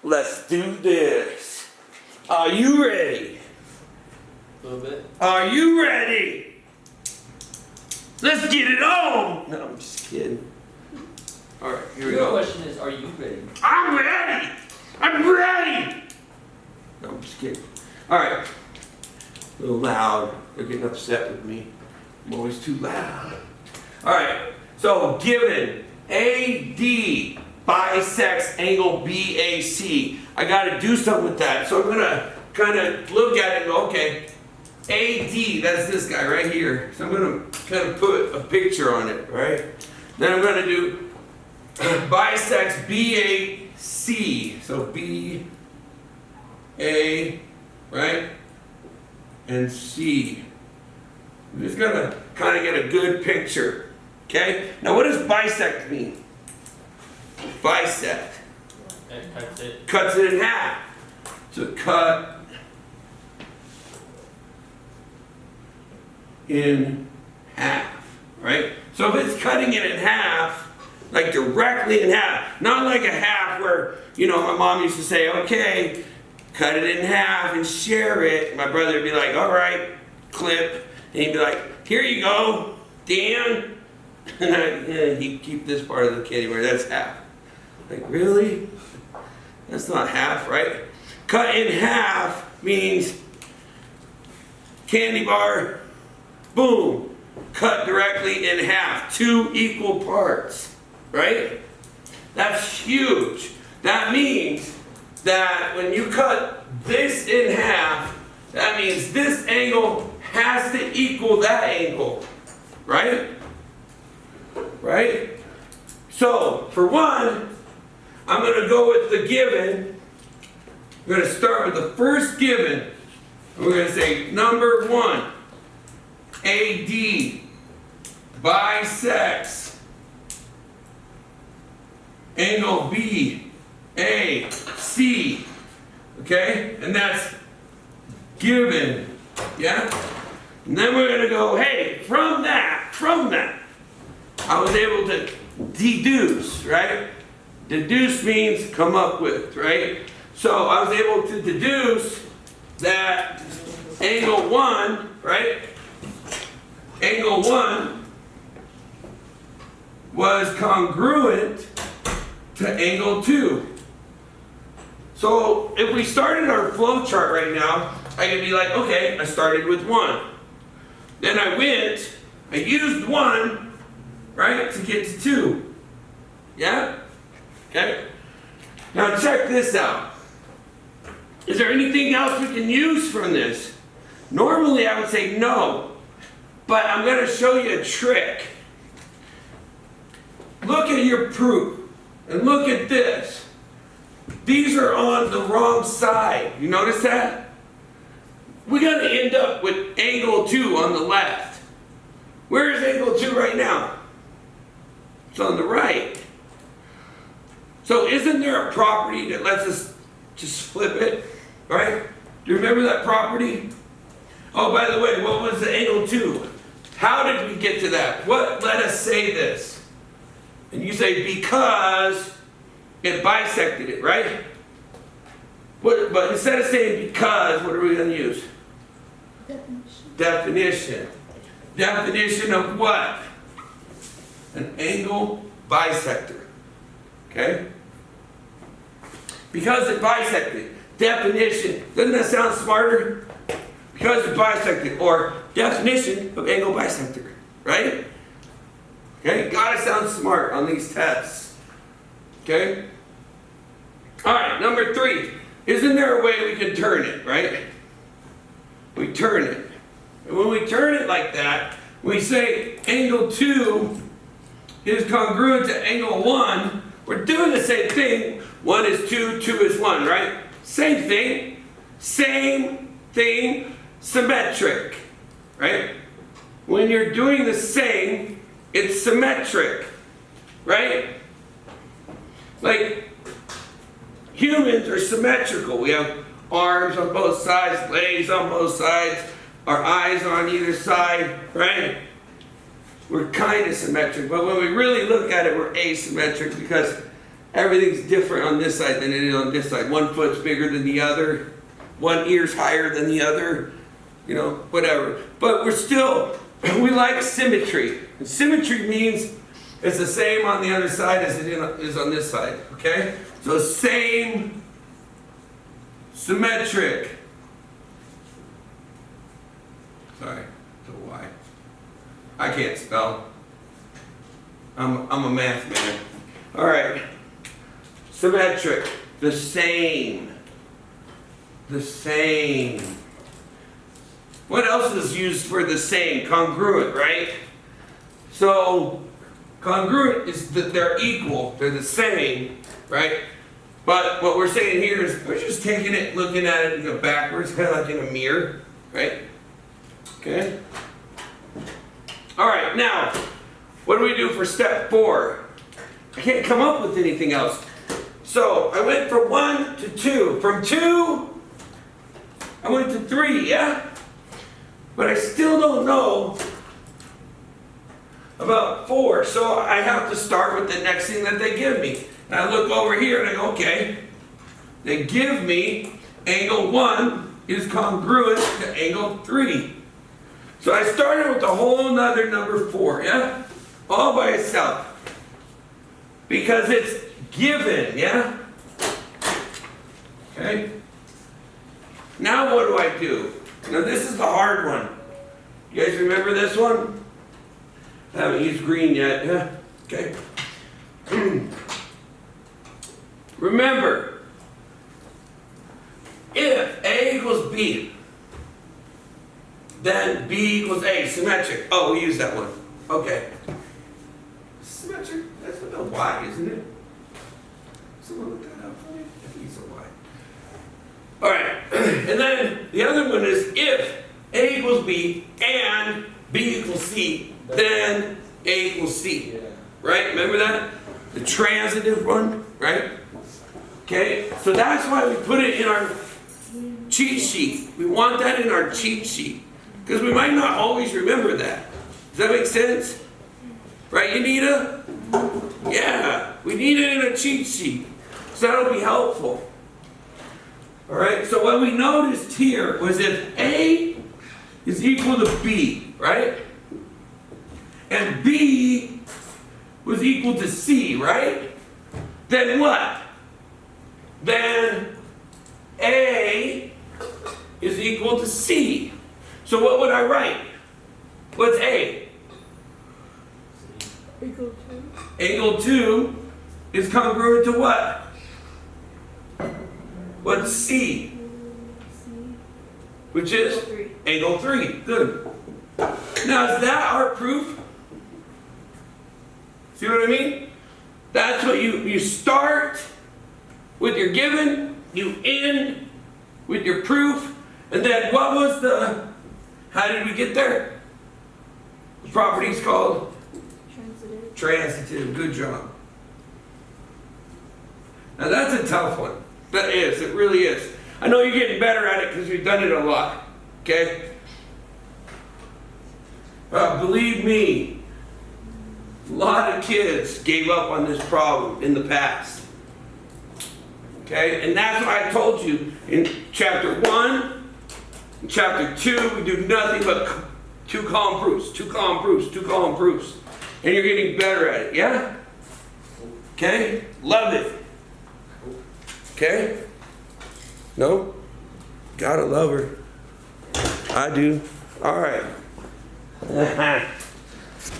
Let's do this. Are you ready? A little bit. Are you ready? Let's get it on! No, I'm just kidding. Alright, here we Your go. question is, are you ready? I'm ready! I'm ready! No, I'm just kidding. Alright. A little loud. They're getting upset with me. I'm always too loud. Alright, so given AD bisects angle BAC. I gotta do something with that. So I'm gonna kind of look at it and go, okay, AD, that's this guy right here. So I'm gonna kind of put a picture on it, right? Then I'm gonna do bisects BAC. So BA, right? And C. I'm just gonna kind of get a good picture. Okay? Now what does bisect mean? Bisect. It cuts it. Cuts it in half. So cut in half, right? So if it's cutting it in half, like directly in half, not like a half where, you know, my mom used to say, okay, cut it in half and share it. My brother would be like, all right, clip. And he'd be like, here you go, Dan. And he'd keep this part of the candy bar, that's half. Like, really? That's not half, right? Cut in half means candy bar, boom, cut directly in half, 2 equal parts, right? That's huge. That means that when you cut this in half, that means this angle has to equal that angle, right? Right? So, for one, I'm going to go with the given. We're going to start with the first given. And we're going to say number 1, AD bisects angle BAC. Okay? And that's given. Yeah? And then we're going to go, hey, from that, I was able to deduce, right? Deduce means come up with, right? So I was able to deduce that angle 1, right? Angle 1 was congruent to angle 2. So if we started our flow chart right now, I could be like, okay, I started with 1. Then I used 1, right, to get to 2. Yeah? Okay? Now check this out. Is there anything else we can use from this? Normally I would say no, but I'm going to show you a trick. Look at your proof and look at this. These are on the wrong side. You notice that? We're going to end up with angle 2 on the left. Where is angle 2 right now? It's on the right. So isn't there a property that lets us just flip it, right? Do you remember that property? Oh, by the way, what was the angle 2? How did we get to that? What let us say this? And you say because it bisected it, right? But instead of saying because, what are we going to use? Definition. Definition of what? An angle bisector. Okay? Because it bisected. Definition. Doesn't that sound smarter? Because it bisected. Or definition of angle bisector. Right? Okay? Gotta sound smart on these tests. Okay? Alright, number 3. Isn't there a way we can turn it, right? We turn it. And when we turn it like that, we say angle 2 is congruent to angle 1. We're doing the same thing. 1 is 2, 2 is 1, right? Same thing. Same thing. Symmetric, right? When you're doing the same, it's symmetric, right? Like, humans are symmetrical. We have arms on both sides, legs on both sides, our eyes on either side, right? We're kind of symmetric, but when we really look at it, we're asymmetric because everything's different on this side than it is on this side. One foot's bigger than the other. One ear's higher than the other. You know, whatever. But we're still, we like symmetry. And symmetry means it's the same on the other side as it is on this side. Okay? So same, symmetric. Sorry, so why? I can't spell. I'm a math man. All right. Symmetric. The same. The same. What else is used for the same? Congruent, right? So, congruent is that they're equal. They're the same, right? But what we're saying here is we're just taking it, looking at it, backwards, kind of like in a mirror, right? Okay? All right, now, what do we do for step 4? I can't come up with anything else. So, I went from 1 to 2. From 2, I went to 3, yeah? But I still don't know about 4. So, I have to start with the next thing that they give me. And I look over here and I go, okay, they give me angle 1 is congruent to angle 3. So I started with a whole nother number 4, yeah? All by itself. Because it's given, yeah? Okay? Now what do I do? Now this is the hard one. You guys remember this one? I haven't used green yet, yeah? Okay. Remember, if A equals B, then B equals A, symmetric. Oh, we use that one. Okay. Symmetric, that's with a Y, isn't it? Someone look that up for me? I think it's a Y. All right, and then the other one is if A equals B and B equals C, then A equals C. Right, remember that? The transitive one, right? Okay, so that's why we put it in our cheat sheet. We want that in our cheat sheet. Because we might not always remember that. Does that make sense? Right, Anita? Yeah, we need it in a cheat sheet. So that'll be helpful. Alright, so what we noticed here was if A is equal to B, right? And B was equal to C, right? Then what? Then A is equal to C. So what would I write? What's A? Angle 2. Angle 2 is congruent to what? What's C? Which is? Angle 3. Good. Now is that our proof? See what I mean? That's what you start with your given, you end with your proof, and then what was the, how did we get there? The property's called? Transitive. Transitive. Good job. Now that's a tough one. That is, it really is. I know you're getting better at it because we've done it a lot. Okay? Believe me, a lot of kids gave up on this problem in the past. Okay? And that's why I told you in chapter 1, in chapter 2, we do nothing but 2 column proofs, 2 column proofs, 2 column proofs. And you're getting better at it, yeah? Okay? Love it. Okay? No? Gotta love her. I do. All right.